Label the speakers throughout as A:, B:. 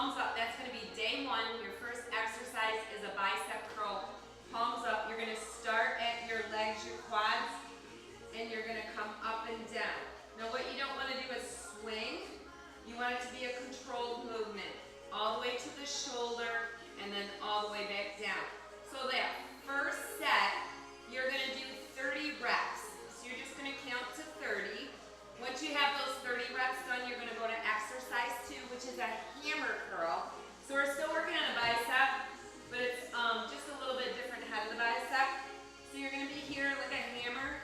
A: palms up. That's going to be day one. Your first exercise is a bicep curl. Palms up. You're going to start at your legs, your quads, and you're going to come up and down. Now what you don't want to do is swing. You want it to be a controlled movement. All the way to the shoulder and then all the way back down. So that first set, you're going to do 30 reps. So you're just going to count to 30. Once you have those 30 reps done, you're going to go to exercise 2, which is a hammer curl. So we're still working on a bicep, but it's just a little bit different head of the bicep. So you're going to be here like a hammer.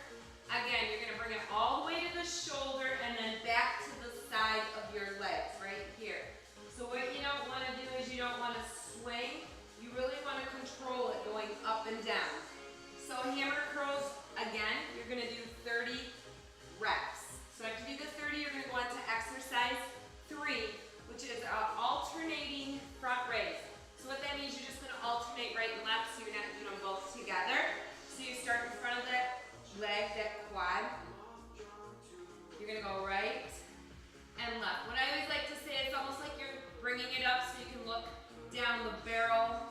A: Again, you're going to bring it all the way to the shoulder and then back to the side of your legs, right here. So what you don't want to do is you don't want to swing. You really want to control it going up and down. So hammer curls, again, you're going to do 30 reps. So after you do the 30, you're going to go on to exercise 3, which is alternating front raise. So what that means, you're just going to alternate right and left, so you're not doing them both together. So you start in front of that leg, that quad. You're going to go right and left. What I always like to say, it's almost like you're bringing it up so you can look down the barrel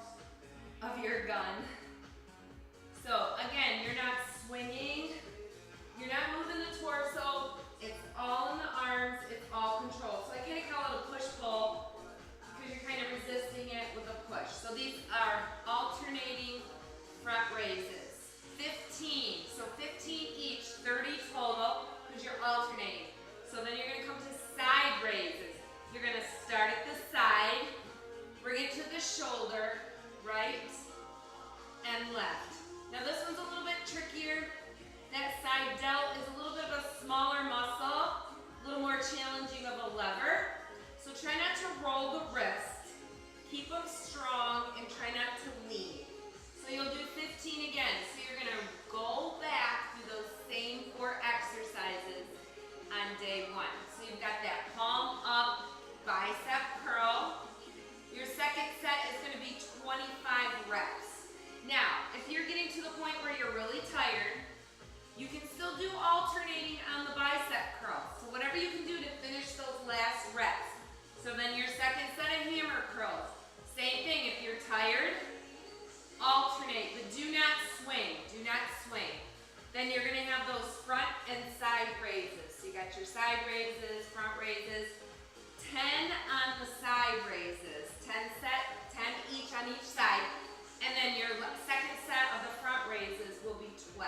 A: of your gun. So again, you're not swinging, you're not moving the torso, it's all in the arms, it's all controlled. So I kind of call it a push-pull because you're kind of resisting it with a push. So these are alternating front raises. 15, so 15 each, 30 total, because you're alternating. So then you're going to come to side raises. You're going to start at the side, bring it to the shoulder, right and left. Now this one's a little bit trickier. That side delt is a little bit of a smaller muscle, a little more challenging of a lever. So try not to roll the wrist. Keep them strong and try not to lean. So you'll do 15 again. So you're going to go back through those same 4 exercises on day 1. So you've got that palm up, bicep curl. Your second set is going to be 25 reps. Now, if you're getting to the point where you're really tired, you can still do alternating on the bicep curl. So whatever you can do to finish those last reps. So then your second set of hammer curls. Same thing, if you're tired, alternate, but do not swing. Do not swing. Then you're going to have those front and side raises. So you got your side raises, front raises. 10 on the side raises. 10 each on each side. And then your second set of the front raises will be 12.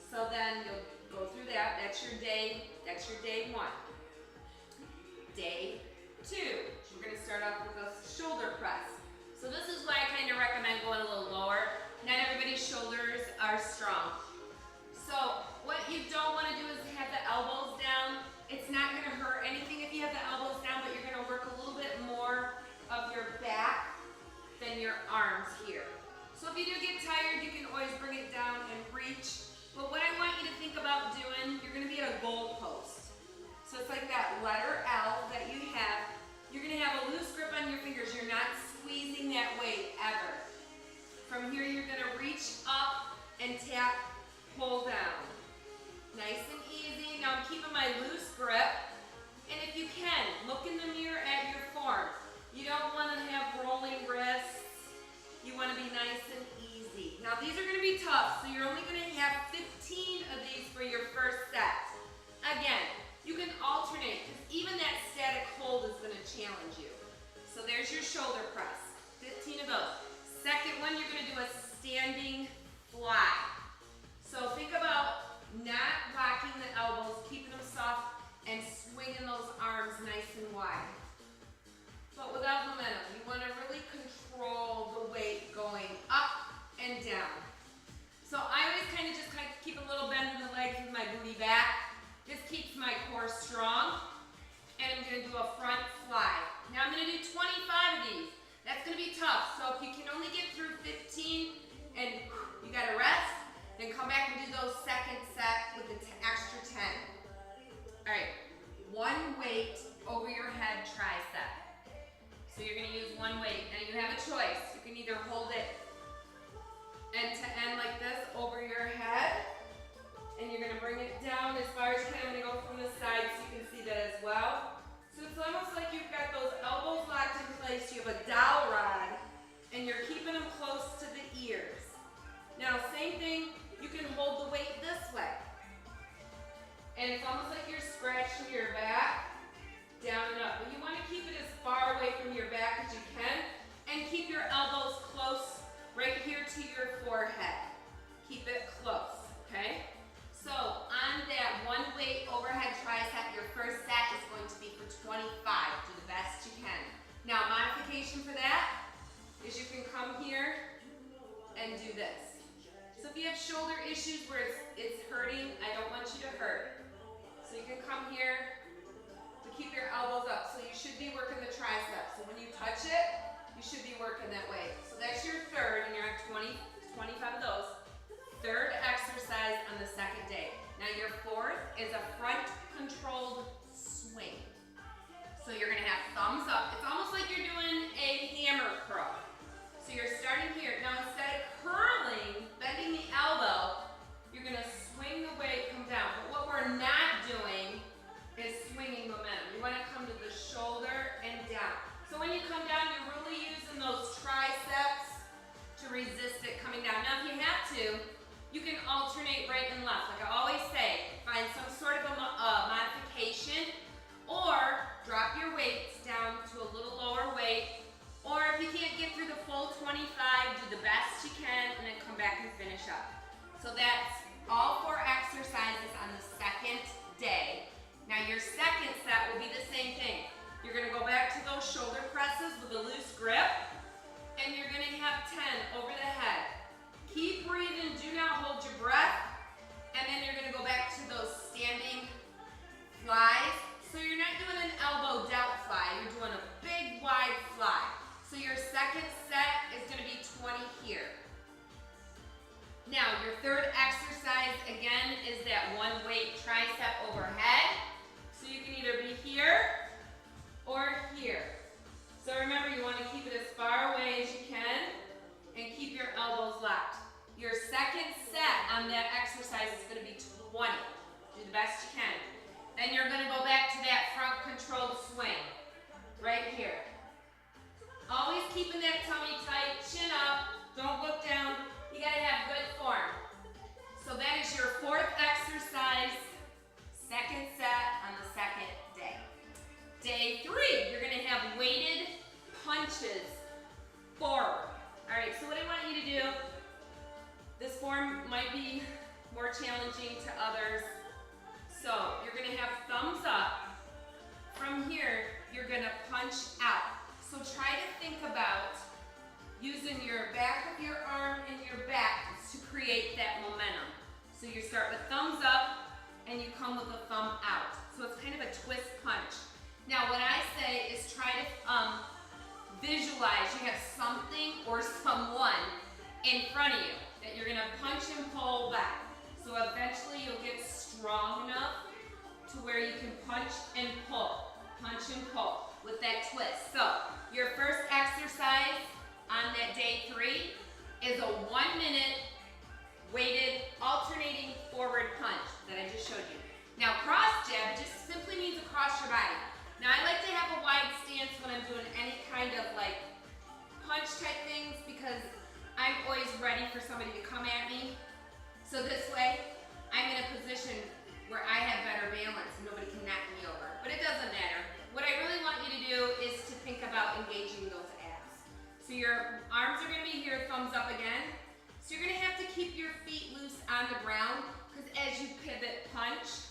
A: So then you'll go through that. That's your day 1. Day 2. We're going to start off with a shoulder press. So this is why I kind of recommend going a little lower. Not everybody's shoulders are strong. So what you don't want to do is have the elbows down. It's not going to hurt anything if you have the elbows down, but you're going to work a little bit more of your back than your arms here. So if you do get tired, you can always bring it down and reach. But what I want you to think about doing, you're going to be at a goal post. So it's like that letter L that you have. You're going to have a loose grip on your fingers. You're not squeezing that weight ever. From here, you're going to reach up and tap, pull down. Nice and easy. Now I'm keeping my loose grip. And if you can, look in the mirror at your form. You don't want to have rolling wrists. You want to be nice and easy. is a front controlled swing. So you're gonna have thumbs up. It's almost like you're doing a hammer curl. So you're starting here. Now instead of curling, bending the elbow, you're gonna swing the weight, come down. But what we're not doing is swinging momentum. You wanna come to the shoulder and down. So when you come down, you're really using those triceps to resist it coming down. Now if you have to, you can alternate right and left. Like I always say, find some sort of a modification, or drop your weights down to a little lower weight, or if you can't get through the full 25, do the best you can and then come back and finish up. So that's all 4 exercises on the second day. Now your second set will be the same thing. You're gonna go back to those shoulder presses with a loose grip, and you're gonna have 10 over the head. Keep breathing, do not hold your breath, and then you're gonna go back to those standing flies. So you're not doing an elbow delt fly, you're doing a big wide fly. So your second set is gonna be 20 here. Now your third exercise again is that one weight tricep overhead. So you can either be here or here. So remember, you wanna keep it as far away as you can and keep your elbows locked. Your second set on that exercise is gonna be 20. Do the best you can. Then you're gonna go back to that front controlled swing, right here. Always keeping that tummy tight, chin up, don't look down. You gotta have good form. So that is your fourth exercise, second set on the second day. Day 3, you're gonna have weighted punches forward. All right, so what I want you to do, this form might be more challenging to others. So you're gonna have thumbs up. From here, you're gonna punch out. So try to think about using your back of your arm and your back to create that momentum. So you start with thumbs up and you come with a thumb out. So it's kind of a twist punch. Now what I say is try to visualize you have something or someone in front of you that you're gonna punch and pull back. So eventually you'll get strong enough to where you can punch and pull with that twist. So your first exercise on that day 3 is a 1-minute weighted alternating forward punch that I just showed you. Now cross jab just simply means across your body. Now I like to have a wide stance when I'm doing any kind of like punch type things because I'm always ready for somebody to come at me. So this way, I'm in a position where I have better balance and nobody can knock me over. But it doesn't matter. What I really want you to do is to think about engaging those abs. So your arms are gonna be here, thumbs up again. So you're gonna have to keep your feet loose on the ground because as you pivot punch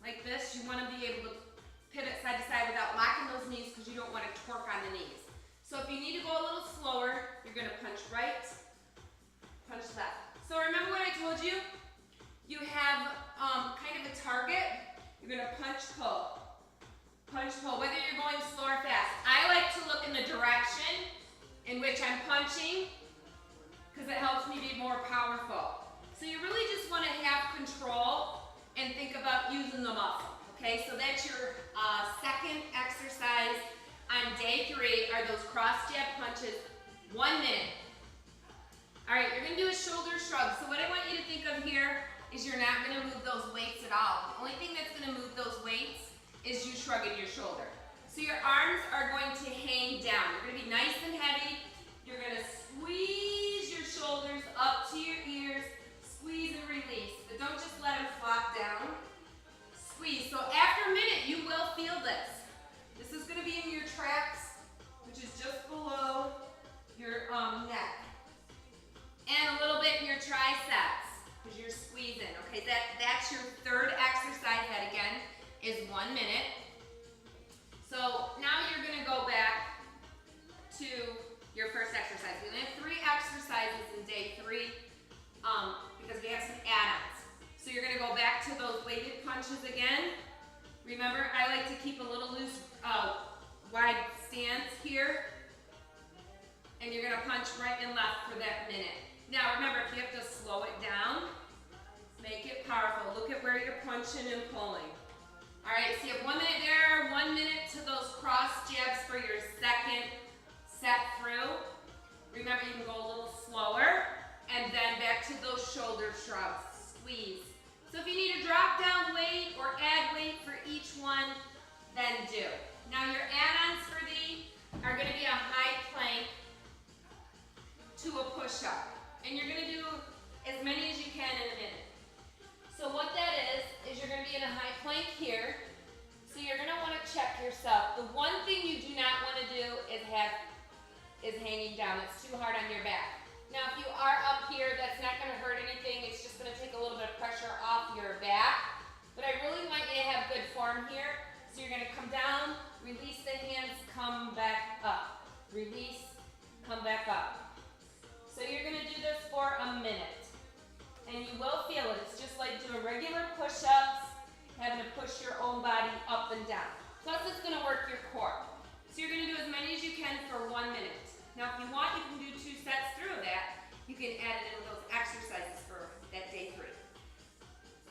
A: like this, you wanna be able to pivot side to side without locking those knees because you don't wanna torque on the knees. So if you need to go a little slower, you're gonna punch right, punch left. So remember what I told you? You have kind of a target. You're gonna punch, pull, whether you're going slow or fast. I like to look in the direction in which I'm punching because it helps me be more powerful. So you really just wanna have control and think about using the muscle, okay? So that's your second exercise on day 3 are those cross jab punches, 1 minute. All right, you're gonna do a shoulder shrug. So what I want you to think of here is you're not gonna move those weights at all. The only thing that's gonna move those weights is you shrugging your shoulder. So your arms are going to hang down. You're gonna be nice and heavy. You're gonna squeeze your shoulders up to your ears, squeeze and release. But don't just let them flop down. Squeeze. So after a minute, you will feel this. This is gonna be in your traps, which is just below your neck. And a little bit in your triceps, because you're squeezing, okay? That's your third exercise. That again is 1 minute. So now you're gonna go back to your first exercise. We only have 3 exercises in day 3 because we have some add-ons. So you're gonna go back to those weighted punches again. Remember, I like to keep a little loose, wide stance here. And you're gonna punch right and left for that minute. Now remember, if you have to slow it down, make it powerful. Look at where you're punching and pulling. All right, so you have 1 minute there, 1 minute to those cross jabs for your second set through. Remember, you can go a little slower, and then back to those shoulder shrugs, squeeze. So if you need to drop down weight or add weight for each one, then do. Now your add-ons for these are gonna be a high plank to a push-up. And you're gonna do as many as you can in a minute. So what that is you're gonna be in a high plank here. So you're gonna wanna check yourself. The one thing you do not wanna do is hanging down. It's too hard on your back. Now if you are up here, that's not gonna hurt anything. It's just gonna take a little bit of pressure off your back. But I really want you to have good form here. So you're gonna come down, release the hands, come back up. Release, come back up. So you're gonna do this for a minute. And you will feel it. It's just like doing regular push-ups, having to push your own body up and down. Plus it's gonna work your core. So you're gonna do as many as you can for 1 minute. Now if you want, you can do 2 sets through that. You can add it in with those exercises for that day 3.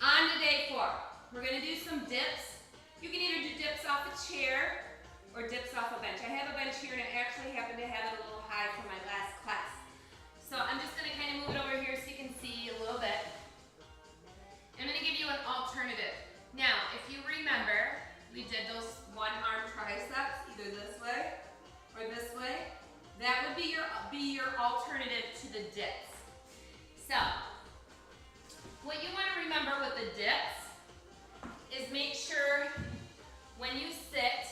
A: On to day 4. We're gonna do some dips. You can either do dips off a chair or dips off a bench. I have a bench here and I actually happen to have it a little high for my last class. So I'm just gonna kind of move it over here so you can see a little bit. I'm gonna give you an alternative. Now, if you remember, we did those 1-arm triceps, either this way or this way. That would be your alternative to the dips. So, what you wanna remember with the dips is make sure when you sit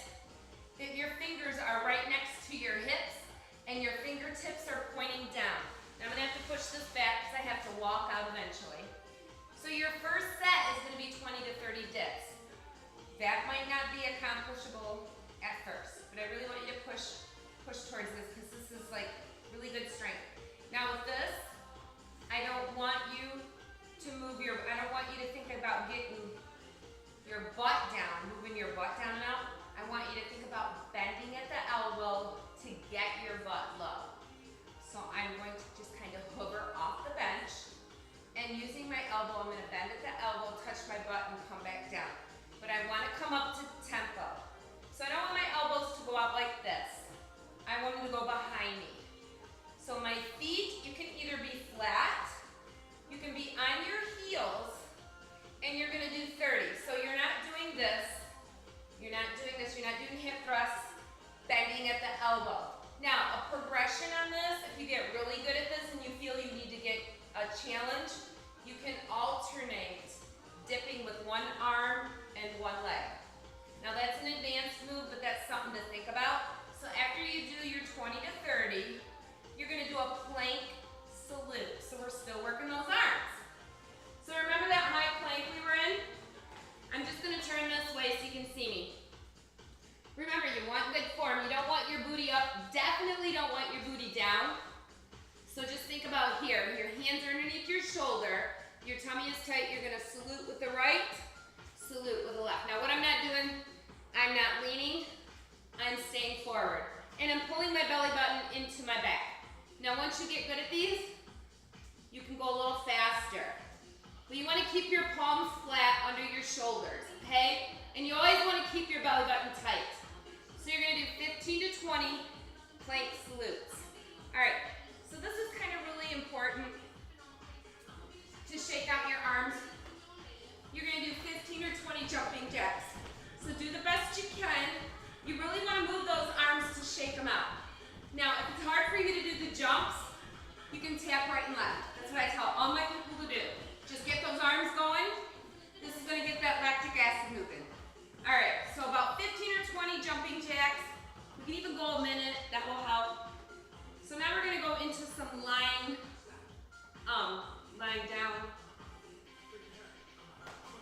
A: that your fingers are right next to your hips and your fingertips are pointing down. Now I'm gonna have to push this back because I have to walk out eventually. So your first set is gonna be 20 to 30 dips. That might not be accomplishable at first, but I really want you to push towards this because this is like really good strength. Now with this, I don't want you to I don't want you to think about getting your butt down, moving your butt down and out. I want you to think about bending at the elbow to get your butt low. So I'm going to just kind of hover off the bench and using my elbow, I'm going to bend at the elbow, touch my butt and come back down. But I want to come up to tempo. So I don't want my elbows to go out like this. I want them to go behind me. So my feet, you can either be flat, you can be on your heels, and you're gonna do 30. So you're not doing this, you're not doing hip thrusts, bending at the elbow. Now, a progression on this, if you get really good at this and you feel you need to get a challenge, you can alternate dipping with 1 arm and 1 leg. Now that's an advanced move, but that's something to think about. So after you do your 20 to 30, you're gonna do a plank salute. So we're still working those arms. So remember that high plank we were in? I'm just gonna turn this way so you can see me. Remember, you want good form. You don't want your booty up. Definitely don't want your booty down. So just think about here. Your hands are underneath your shoulder. Your tummy is tight. You're gonna salute with the right, salute with the left. Now what I'm not doing, I'm not leaning. I'm staying forward. And I'm pulling my belly button into my back. Now once you get good at these, you can go a little faster. But you want to keep your palms flat under your shoulders, okay? And you always want to keep your belly button tight. So you're going to do 15 to 20 plank salutes. All right, so this is kind of really important to shake out your arms. You're going to do 15 or 20 jumping jacks. So do the best you can. You really want to move those arms to shake them out. Now, if it's hard for you to do the jumps, you can tap right and left. That's what I tell all my people to do. Just get those arms going. This is going to get that lactic acid moving. All right, so about 15 or 20 jumping jacks. We can even go a minute. That will help. So now we're going to go into some lying down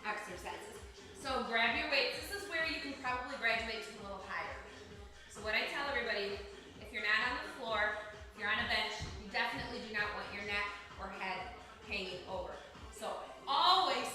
A: exercises. So grab your weights. This is where you can probably graduate to a little higher. So what I tell everybody, if you're not on the floor, if you're on a bench, you definitely do not want your neck or head hanging over. So always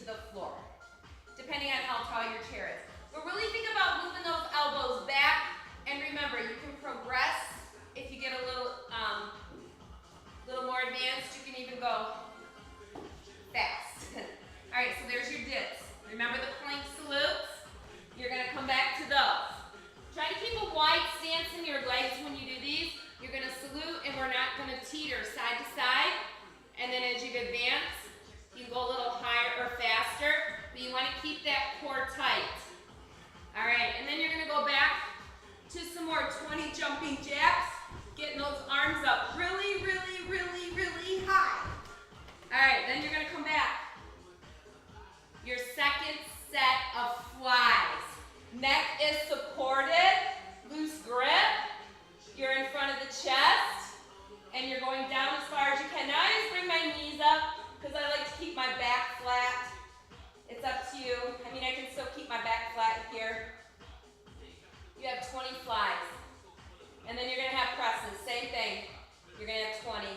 A: to the floor, depending on how tall your chair is. But really think about moving those elbows back, and remember, you can progress. If you get a little more advanced, you can even go fast. All right, so there's your dips. Remember the plank salutes? You're gonna come back to those. Try to keep a wide stance in your legs when you do these. You're gonna salute, and we're not gonna teeter side to side. And then as you advance, you go a little higher or faster, but you wanna keep that core tight. All right, and then you're gonna go back to some more 20 jumping jacks, getting those arms up really, really, really, really high. All right, then you're gonna come back. Your second set of flies. Neck is supported, loose grip. You're in front of the chest, and you're going down as far as you can. Now I just bring my knees up, because I like to keep my back flat. It's up to you. I mean, I can still keep my back flat here. You have 20 flies. And then you're gonna have presses, same thing. You're gonna have 20.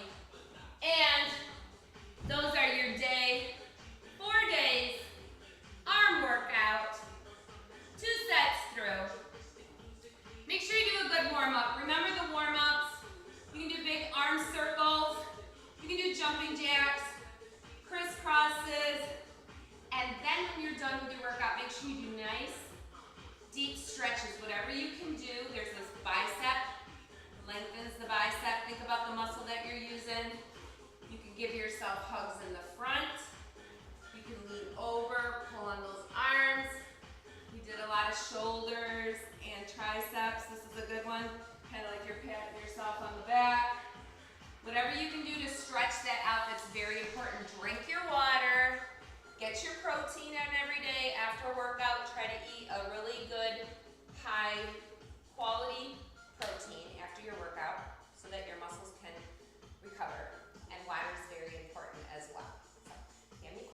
A: And those are your day, 4 days, arm workout, 2 sets through. Make sure you do a good warm-up. Remember the warm-ups. You can do big arm circles. You can do jumping jacks, crisscrosses. And then when you're done with your workout, make sure you do nice, deep stretches. Whatever you can do. There's this bicep. Lengthens the bicep. Think about the muscle that you're using. You can give yourself hugs in the front. You can lean over, pull on those arms. We did a lot of shoulders and triceps. This is a good one. Kind of like you're patting yourself on the back. Whatever you can do